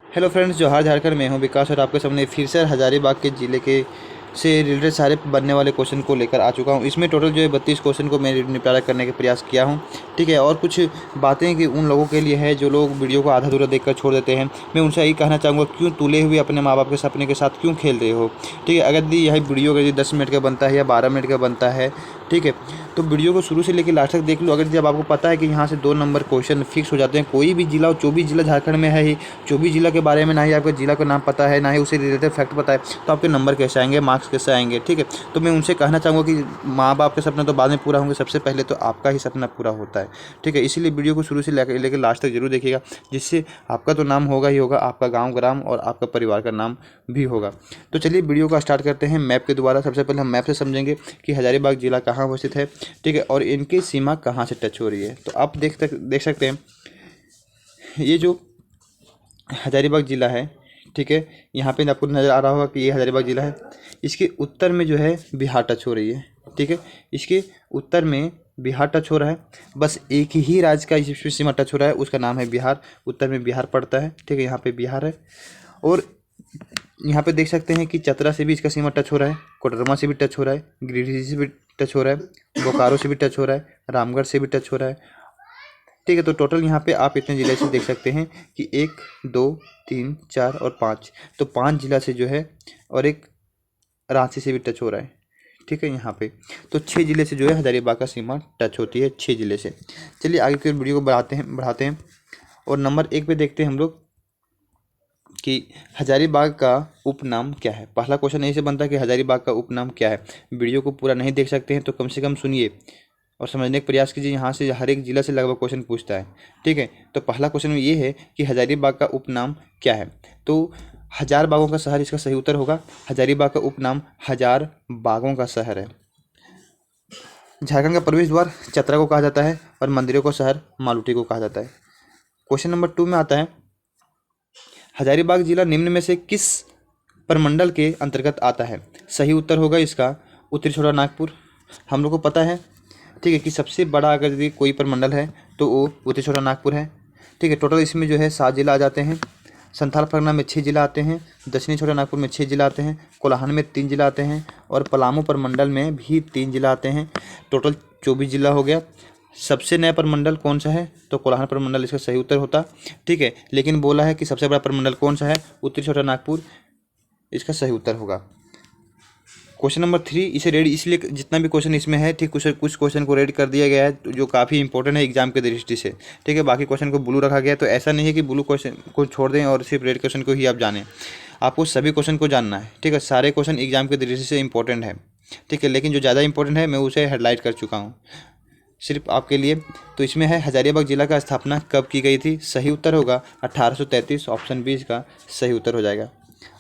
Hello friends, जोहार झारखंड में हूं विकास और आपके सामने फिर से हजारीबाग के ज़िले के से रिलेटेड सारे बनने वाले क्वेश्चन को लेकर आ चुका हूं। इसमें टोटल जो है 32 क्वेश्चन को मैं निपटारा करने का प्रयास किया हूं। ठीक है, और कुछ बातें कि उन लोगों के लिए है जो लोग वीडियो को आधा अधूरा देखकर छोड़ देते हैं। मैं उनसे यही कहना चाहूँगा, क्यों तुले हुए अपने माँ बाप के सपने के साथ क्यों खेल रहे हो। ठीक है, अगर यही वीडियो अगर 10 मिनट का बनता है या 12 मिनट का बनता है, ठीक है, तो वीडियो को शुरू से लेकर लास्ट तक देख लो। अगर जब आपको पता है कि यहाँ से 2 नंबर क्वेश्चन फिक्स हो जाते हैं, कोई भी जिला, 24 जिला झारखंड में है ही, 24 जिला के बारे में ना ही आपके जिला का नाम पता है, ना ही उसे रिलेटेड फैक्ट पता है, तो आपके नंबर कैसे आएंगे, मार्क्स कैसे आएंगे। ठीक है, तो मैं उनसे कहना चाहूँगा कि माँ बाप के सपने तो बाद में पूरा होंगे, सबसे पहले तो आपका ही सपना पूरा होता है। ठीक है, इसीलिए वीडियो को शुरू से लेकर लास्ट तक जरूर देखिएगा, जिससे आपका तो नाम होगा ही होगा, आपका गाँव ग्राम और आपका परिवार का नाम भी होगा। तो चलिए वीडियो का स्टार्ट करते हैं मैप के द्वारा। सबसे पहले हम मैप से समझेंगे कि हजारीबाग जिला कहाँ अवस्थित है। ठीक है, और इनकी सीमा कहाँ से टच हो रही है। तो आप देख सकते हैं, ये जो हजारीबाग जिला है, ठीक है, यहाँ पे आपको नज़र आ रहा होगा कि ये हजारीबाग जिला है। इसके उत्तर में जो है बिहार टच हो रही है। ठीक है, इसके उत्तर में बिहार टच हो रहा है। बस एक ही राज्य का इस सीमा टच हो रहा है, उसका नाम है बिहार। उत्तर में बिहार पड़ता है। ठीक है, यहाँ पे बिहार है। और यहाँ पे देख सकते हैं कि चतरा से भी इसका सीमा टच हो रहा है, कोडरमा से भी टच हो रहा है, गिरिडीह से भी टच हो रहा है, बोकारो से भी टच हो रहा है, रामगढ़ से भी टच हो रहा है। ठीक है, तो टोटल यहाँ पे आप इतने ज़िले से देख सकते हैं कि 1 2 3 4 और 5, तो 5 जिला से जो है, और एक रांची से भी टच हो रहा है। ठीक है, यहाँ पे तो 6 जिले से जो है हजारीबाग का सीमा टच होती है, 6 जिले से। चलिए आगे के वीडियो को बढ़ाते हैं और नंबर 1 पे देखते हैं हम लोग कि हजारीबाग का उपनाम क्या है। पहला क्वेश्चन यही से बनता है कि हजारीबाग का उपनाम क्या है। वीडियो को पूरा नहीं देख सकते हैं तो कम से कम सुनिए और समझने का प्रयास कीजिए। यहाँ से हर एक जिला से लगभग क्वेश्चन पूछता है। ठीक है, तो पहला क्वेश्चन में ये है कि हजारीबाग का उपनाम क्या है। तो हजार बागों का शहर इसका सही उत्तर होगा। हजारीबाग का उपनाम हजार बागों का शहर है। झारखंड का प्रवेश द्वार चतरा को कहा जाता है और मंदिरों का शहर मालूटी को कहा जाता है। क्वेश्चन नंबर 2 में आता है, हजारीबाग जिला निम्न में से किस प्रमंडल के अंतर्गत आता है। सही उत्तर होगा इसका उत्तरी छोटा नागपुर। हम लोग को पता है, ठीक है, कि सबसे बड़ा अगर यदि कोई प्रमंडल है तो वो उत्तरी छोटा नागपुर है। ठीक है, टोटल इसमें जो है 7 जिला आ जाते हैं। संथाल परगना में 6 जिला आते हैं, दक्षिणी छोटा नागपुर में 6 जिला आते हैं, कोल्हान में 3 जिला आते हैं और पलामू प्रमंडल में भी 3 जिला आते हैं। टोटल 24 जिला हो गया। सबसे नया प्रमंडल कौन सा है, तो कोल्हान प्रमंडल इसका सही उत्तर होता। ठीक है, लेकिन बोला है कि सबसे बड़ा प्रमंडल कौन सा है, उत्तरी छोटा नागपुर इसका सही उत्तर होगा। क्वेश्चन नंबर 3 इसे रेडी, इसलिए जितना भी क्वेश्चन इसमें है, ठीक, कुछ क्वेश्चन को रेड कर दिया गया है जो काफ़ी इंपॉर्टेंट है एग्जाम की दृष्टि से। ठीक है, बाकी क्वेश्चन को ब्लू रखा गया है। तो ऐसा नहीं है कि ब्लू क्वेश्चन को छोड़ दें और सिर्फ रेड क्वेश्चन को ही आप जानें, आपको सभी क्वेश्चन को जानना है। ठीक है, सारे क्वेश्चन एग्जाम की दृष्टि से इंपॉर्टेंट है। ठीक है, लेकिन जो ज़्यादा इंपॉर्टेंट है मैं उसे हेडलाइट कर चुका हूँ सिर्फ आपके लिए। तो इसमें है हजारीबाग जिला का स्थापना कब की गई थी। सही उत्तर होगा 1833, ऑप्शन बी का सही उत्तर हो जाएगा।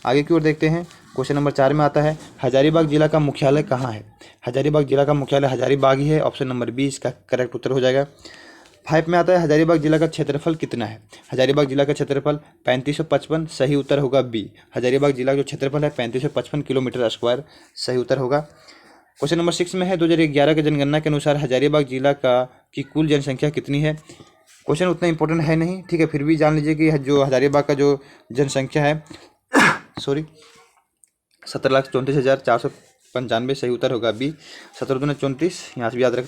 आगे की ओर देखते हैं। क्वेश्चन नंबर 4 में आता है, हजारीबाग जिला का मुख्यालय कहाँ है। हजारीबाग जिला का मुख्यालय हजारीबाग ही है, ऑप्शन नंबर बी इसका करेक्ट उत्तर हो जाएगा। 5 में आता है, हजारीबाग जिला का क्षेत्रफल कितना है। हजारीबाग जिला का क्षेत्रफल 3555, सही उत्तर होगा बी। हजारीबाग जिला का जो क्षेत्रफल है 3555 किलोमीटर स्क्वायर, सही उत्तर होगा। क्वेश्चन नंबर 6 में है, 2011 के जनगणना के अनुसार हजारीबाग जिला की कुल जनसंख्या कितनी है। क्वेश्चन उतना इंपॉर्टेंट है नहीं, ठीक है, फिर भी जान लीजिए कि जो हजारीबाग का जो जनसंख्या है सॉरी 17,34,495, सही उत्तर होगा बी। 17×34 यहाँ से भी याद रख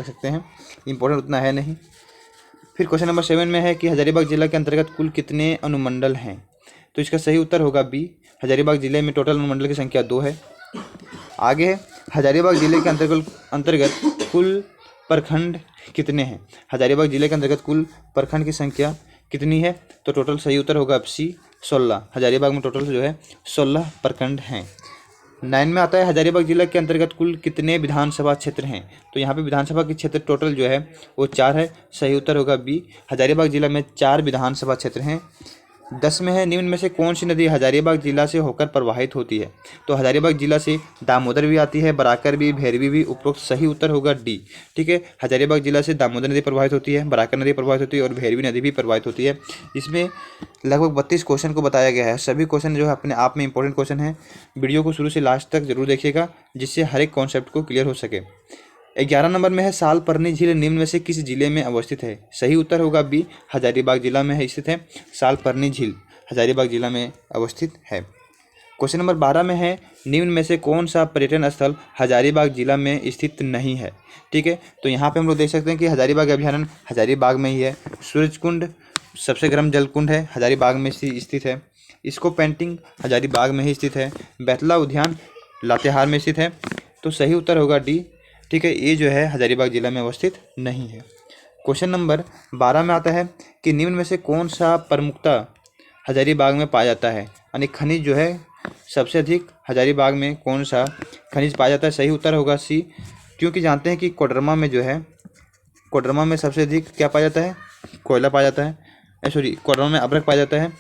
सकते हैं, इंपॉर्टेंट उतना है नहीं। फिर क्वेश्चन नंबर 7 में है कि हजारीबाग जिला के अंतर्गत कुल कितने अनुमंडल हैं। तो इसका सही उत्तर होगा बी। हजारीबाग जिले में टोटल अनुमंडल की संख्या 2 है। आगे है, हजारीबाग जिले के अंतर्गत कुल प्रखंड कितने हैं। हजारीबाग जिले के अंतर्गत कुल प्रखंड की संख्या कितनी है, तो टोटल सही उत्तर होगा सी 16। हजारीबाग में टोटल जो है 16 प्रखंड हैं। 9 में आता है, हजारीबाग जिला के अंतर्गत कुल कितने विधानसभा क्षेत्र हैं। तो यहाँ पे विधानसभा के क्षेत्र टोटल जो है वो 4 है, सही उत्तर होगा बी। हजारीबाग जिला में 4 विधानसभा क्षेत्र हैं। 10 में है, निम्न में से कौन सी नदी हजारीबाग जिला से होकर प्रवाहित होती है। तो हजारीबाग जिला से दामोदर भी आती है, बराकर भी, भैरवी भी, उपरोक्त सही उत्तर होगा डी। ठीक है, हजारीबाग जिला से दामोदर नदी प्रवाहित होती है, बराकर नदी प्रवाहित होती है और भैरवी नदी भी प्रवाहित होती है। इसमें लगभग 32 क्वेश्चन को बताया गया है। सभी क्वेश्चन जो है अपने आप में इंपॉर्टेंट क्वेश्चन है। वीडियो को शुरू से लास्ट तक जरूर देखिएगा, जिससे हर एक कॉन्सेप्ट को क्लियर हो सके। 11 नंबर में है, सालपर्नी झील निम्न में से किस जिले में अवस्थित है। सही उत्तर होगा बी। हजारीबाग जिला में है स्थित है सालपर्नी झील। हजारीबाग जिला में अवस्थित है। क्वेश्चन नंबर 12 में है, निम्न में से कौन सा पर्यटन स्थल हजारीबाग जिला में स्थित नहीं है। ठीक है, तो यहाँ पे हम लोग देख सकते हैं कि हजारीबाग अभयारण्य हजारीबाग में ही है। सूरजकुंड सबसे गर्म जलकुंड है, हजारीबाग में स्थित है। इसको पेंटिंग हजारीबाग में ही स्थित है। बैतला उद्यान लातेहार में स्थित है। तो सही उत्तर होगा डी। ठीक है, ये जो है हजारीबाग जिला में अवस्थित नहीं है। क्वेश्चन नंबर 12 में आता है कि निम्न में से कौन सा प्रमुखता हजारीबाग में पाया जाता है, यानी खनिज जो है सबसे अधिक हजारीबाग में कौन सा खनिज पाया जाता है। सही उत्तर होगा सी, क्योंकि जानते हैं कि कोडरमा में जो है, कोडरमा में सबसे अधिक क्या पाया जाता है, कोयला पाया जाता है। सॉरी, कोडरमा में अभ्रक पाया जाता है।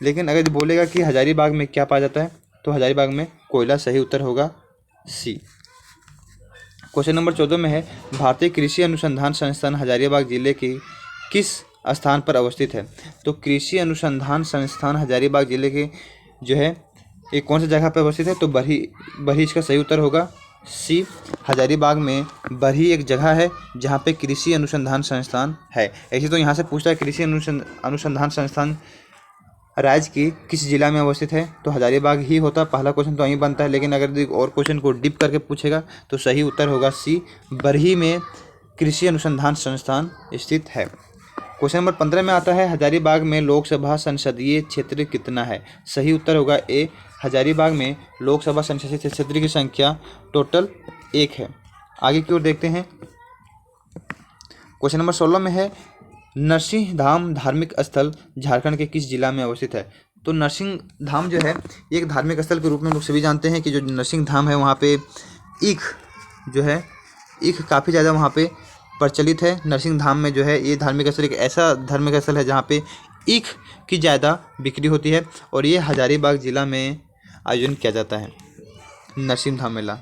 लेकिन अगर बोलेगा कि हजारीबाग में क्या पाया जाता है, तो हजारीबाग में कोयला। सही उत्तर होगा सी। क्वेश्चन नंबर 14 में है, भारतीय कृषि अनुसंधान संस्थान हजारीबाग जिले के किस स्थान पर अवस्थित है। तो कृषि अनुसंधान संस्थान हजारीबाग जिले के जो है ये कौन सी जगह पर अवस्थित है, तो बरही इसका सही उत्तर होगा सी। हजारीबाग में बरही एक जगह है जहाँ पे कृषि अनुसंधान संस्थान है। ऐसे तो यहाँ से पूछता है कृषि अनुसंधान संस्थान राज्य की किस जिला में अवस्थित है, तो हजारीबाग ही होता। पहला क्वेश्चन तो यही बनता है। लेकिन अगर और क्वेश्चन को डिप करके पूछेगा तो सही उत्तर होगा सी, बरही में कृषि अनुसंधान संस्थान स्थित है। क्वेश्चन नंबर 15 में आता है, हजारीबाग में लोकसभा संसदीय क्षेत्र कितना है। सही उत्तर होगा ए, हजारीबाग में लोकसभा संसदीय क्षेत्र की संख्या टोटल 1 है। आगे की ओर देखते हैं। क्वेश्चन नंबर 16 में है, नरसिंह धाम धार्मिक स्थल झारखंड के किस जिला में अवस्थित है। तो नरसिंह धाम जो है एक धार्मिक स्थल के रूप में लोग सभी जानते हैं कि जो नरसिंह धाम है वहाँ पे ईख जो है, ईख काफ़ी ज़्यादा वहाँ पे प्रचलित है। नरसिंह धाम में जो है ये धार्मिक स्थल एक ऐसा धार्मिक स्थल है जहाँ पे ईख की ज़्यादा बिक्री होती है, और ये हजारीबाग जिला में आयोजन किया जाता है नरसिंह धाम मेला।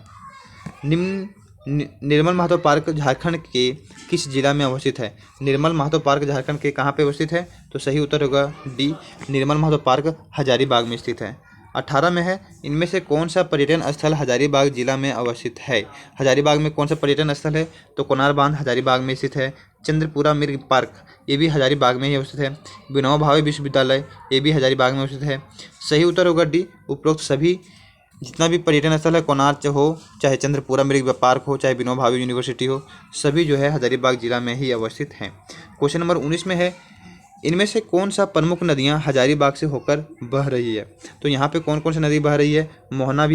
निर्मल महतो पार्क झारखंड के किस जिला में अवस्थित है। निर्मल महतो पार्क झारखंड के कहाँ पे अवस्थित है, तो सही उत्तर होगा डी, निर्मल महतो पार्क हजारीबाग में स्थित है। 18 में है, इनमें से कौन सा पर्यटन स्थल हजारीबाग जिला में अवस्थित है। हजारीबाग में कौन सा पर्यटन स्थल है, तो कोनार बांध हजारीबाग में स्थित है। चंद्रपुरा मृग पार्क ये भी हजारीबाग में ही अवस्थित है। विनोबा भावे विश्वविद्यालय ये भी हजारीबाग में अवस्थित है। सही उत्तर होगा डी, उपरोक्त सभी जितना भी पर्यटन स्थल है, कोणार्क हो चाहे चंद्रपुरा मृग पार्क हो चाहे विनोबा भावे यूनिवर्सिटी हो, सभी जो है हजारीबाग जिला में ही अवस्थित हैं। क्वेश्चन नंबर 19 में है, इनमें से कौन सा प्रमुख नदियां हजारीबाग से होकर बह रही है। तो यहाँ पे कौन कौन सी नदी बह रही है, मोहना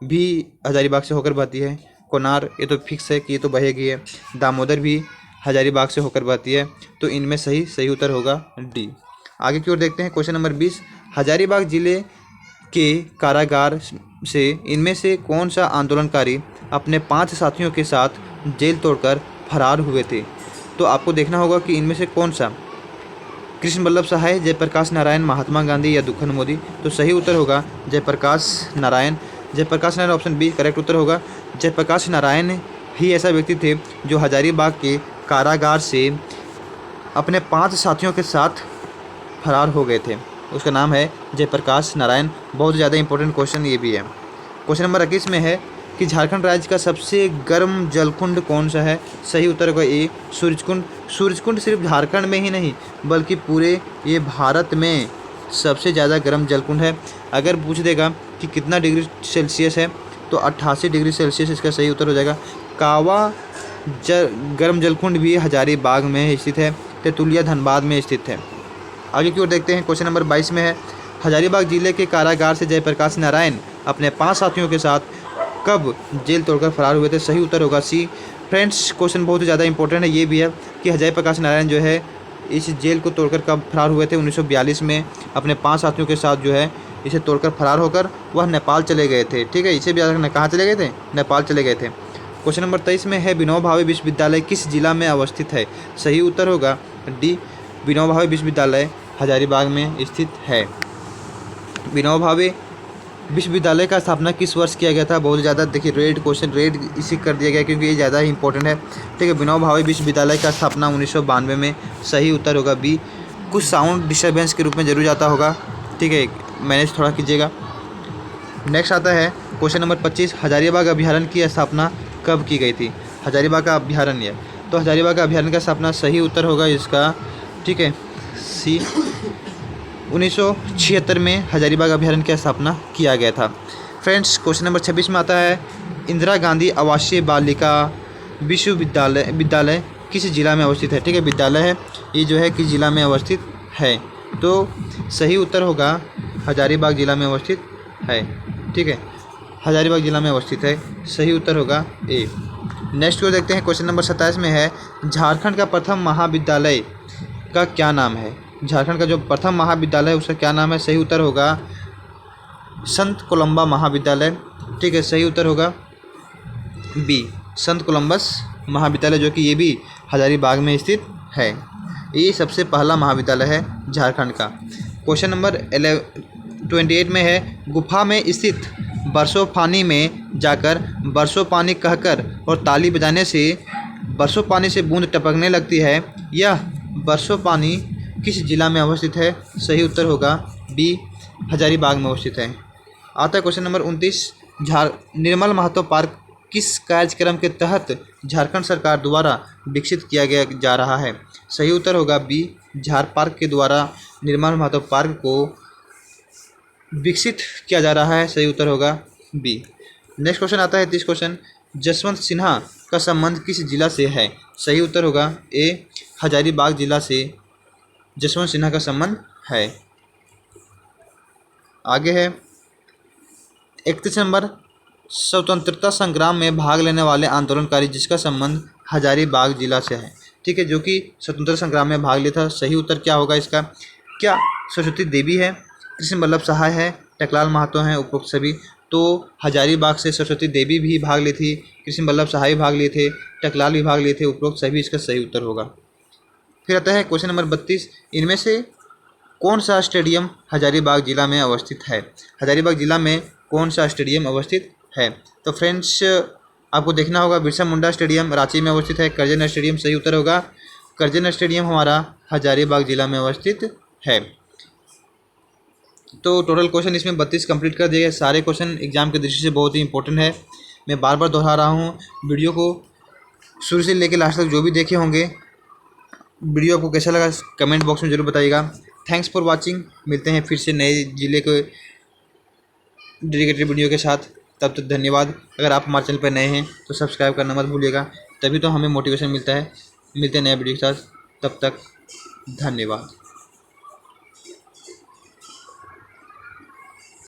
भी हजारीबाग से होकर बहती है। कोनार ये तो फिक्स है कि ये तो बहेगी है। दामोदर भी हजारीबाग से होकर बहती है। तो इनमें सही उत्तर होगा डी। आगे की ओर देखते हैं। क्वेश्चन नंबर 20, हजारीबाग जिले के कारागार से इनमें से कौन सा आंदोलनकारी अपने 5 साथियों के साथ जेल तोड़कर फरार हुए थे। तो आपको देखना होगा कि इनमें से कौन सा, कृष्ण वल्लभ सहाय, जयप्रकाश नारायण, महात्मा गांधी या दुखन मोदी। तो सही उत्तर होगा Jayaprakash Narayan. Jayaprakash Narayan option B correct उत्तर होगा। जयप्रकाश नारायण ही ऐसा व्यक्ति थे जो हजारीबाग के कारागार से अपने 5 साथियों के साथ फरार हो गए थे। उसका नाम है जयप्रकाश नारायण। बहुत ज़्यादा इंपॉर्टेंट क्वेश्चन ये भी है। क्वेश्चन नंबर 21 में है कि झारखंड राज्य का सबसे गर्म जलकुंड कौन सा है। सही उत्तर होगा ए, सूरजकुंड। सूरजकुंड सिर्फ झारखंड में ही नहीं बल्कि पूरे ये भारत में सबसे ज़्यादा गर्म जलकुंड है। अगर पूछ देगा कि कितना डिग्री सेल्सियस है, तो 88 डिग्री सेल्सियस इसका सही उत्तर हो जाएगा। कावा गर्म जलकुंड भी हजारीबाग में स्थित है। तेतुलिया धनबाद में स्थित है। आगे की ओर देखते हैं। क्वेश्चन नंबर 22 में है, हजारीबाग जिले के कारागार से जयप्रकाश नारायण अपने 5 साथियों के साथ कब जेल तोड़कर फरार हुए थे। सही उत्तर होगा सी। फ्रेंड्स, क्वेश्चन बहुत ही ज़्यादा इंपॉर्टेंट है। ये भी है कि जयप्रकाश नारायण जो है इस जेल को तोड़कर कब फरार हुए थे। 1942 में अपने 5 साथियों के साथ जो है इसे तोड़कर फरार होकर वह नेपाल चले गए थे। ठीक है, इसे भी याद रखना, कहाँ चले गए थे, नेपाल चले गए थे। क्वेश्चन नंबर 23 में है, विनोबा भावे विश्वविद्यालय किस जिला में अवस्थित है। सही उत्तर होगा डी, विनोबा भावे विश्वविद्यालय हजारीबाग में स्थित है। विनोबा भावे विश्वविद्यालय का स्थापना किस वर्ष किया गया था। बहुत ज़्यादा देखिए रेड क्वेश्चन, रेड इसी कर दिया गया क्योंकि ये ज़्यादा ही इंपॉर्टेंट है। ठीक है, विनोबा भावे विश्वविद्यालय का स्थापना 1992 में। सही उत्तर होगा बी। कुछ साउंड डिस्टर्बेंस के रूप में जरूर जाता होगा। ठीक है, मैनेज थोड़ा कीजिएगा। नेक्स्ट आता है क्वेश्चन नंबर 25, हजारीबाग अभ्यारण्य की स्थापना कब की गई थी। हजारीबाग का अभ्यारण्य, तो हजारीबाग का अभ्यारण्य का स्थापना सही उत्तर होगा इसका, ठीक है, सी। 1976 में हजारीबाग अभयारण्य की स्थापना किया गया था। फ्रेंड्स, क्वेश्चन नंबर 26 में आता है, इंदिरा गांधी आवासीय बालिका विद्यालय किस जिला में अवस्थित है? ठीक है, विद्यालय है ये जो है किस जिला में अवस्थित है? तो सही उत्तर होगा हजारीबाग जिला में अवस्थित है। ठीक है, हजारीबाग जिला में अवस्थित है, सही उत्तर होगा ए। नेक्स्ट को देखते हैं, क्वेश्चन नंबर 27 में है, झारखंड का प्रथम महाविद्यालय का क्या नाम है? झारखंड का जो प्रथम महाविद्यालय है उसका क्या नाम है? सही उत्तर होगा संत कोलंबा महाविद्यालय। ठीक है, सही उत्तर होगा बी, संत कोलंबस महाविद्यालय, जो कि ये भी हजारीबाग में स्थित है। ये सबसे पहला महाविद्यालय है झारखंड का। क्वेश्चन नंबर 28 में है, गुफा में स्थित बरसों पानी में जाकर बरसों पानी कहकर और ताली बजाने से बरसों पानी से बूंद टपकने लगती है। यह बरसों पानी किस जिला में अवस्थित है? सही उत्तर होगा बी, हजारीबाग में अवस्थित है। आता है क्वेश्चन नंबर 29, निर्मल महतो पार्क किस कार्यक्रम के तहत झारखंड सरकार द्वारा विकसित किया गया जा रहा है? सही उत्तर होगा बी, झार पार्क के द्वारा निर्मल महतो पार्क को विकसित किया जा रहा है। सही उत्तर होगा बी। नेक्स्ट क्वेश्चन आता है 30 क्वेश्चन, जसवंत सिन्हा का संबंध किस जिला से है? सही उत्तर होगा ए, हजारीबाग जिला से जसवंत सिन्हा का संबंध है। आगे है 31 नंबर, स्वतंत्रता संग्राम में भाग लेने वाले आंदोलनकारी जिसका संबंध हजारीबाग जिला से है। ठीक है, जो कि स्वतंत्रता संग्राम में भाग लिया था। सही उत्तर क्या होगा इसका? क्या सरस्वती देवी है, कृष्ण वल्लभ सहाय है, टेकलाल महतो हैं, उपरोक्त सभी? तो हजारीबाग से सरस्वती देवी भी भाग ली थी, कृष्ण वल्लभ सहाय भाग लिए थे, टेकलाल भी भाग लिए थे, उपरोक्त सभी इसका सही उत्तर होगा। फिर आता है क्वेश्चन नंबर 32, इनमें से कौन सा स्टेडियम हजारीबाग जिला में अवस्थित है? हजारीबाग जिला में कौन सा स्टेडियम अवस्थित है? तो फ्रेंड्स, आपको देखना होगा, बिरसा मुंडा स्टेडियम रांची में अवस्थित है, करजन स्टेडियम सही उत्तर होगा। करजन स्टेडियम हमारा हजारीबाग जिला में अवस्थित है। तो टोटल क्वेश्चन इसमें 32 कंप्लीट कर दिए गए। सारे क्वेश्चन एग्जाम की दृष्टि से बहुत ही इंपॉर्टेंट है। मैं बार बार दोहरा रहा हूँ, वीडियो को शुरू से लेकर लास्ट तक जो भी देखे होंगे, वीडियो आपको कैसा लगा कमेंट बॉक्स में जरूर बताइएगा। Thanks for watching. मिलते हैं फिर से नए जिले के डेडिकेटेड वीडियो के साथ। तब तक धन्यवाद। अगर आप हमारे चैनल पर नए हैं तो सब्सक्राइब करना मत भूलिएगा, तभी तो हमें मोटिवेशन मिलता है। मिलते हैं नए वीडियो के साथ, तब तक धन्यवाद।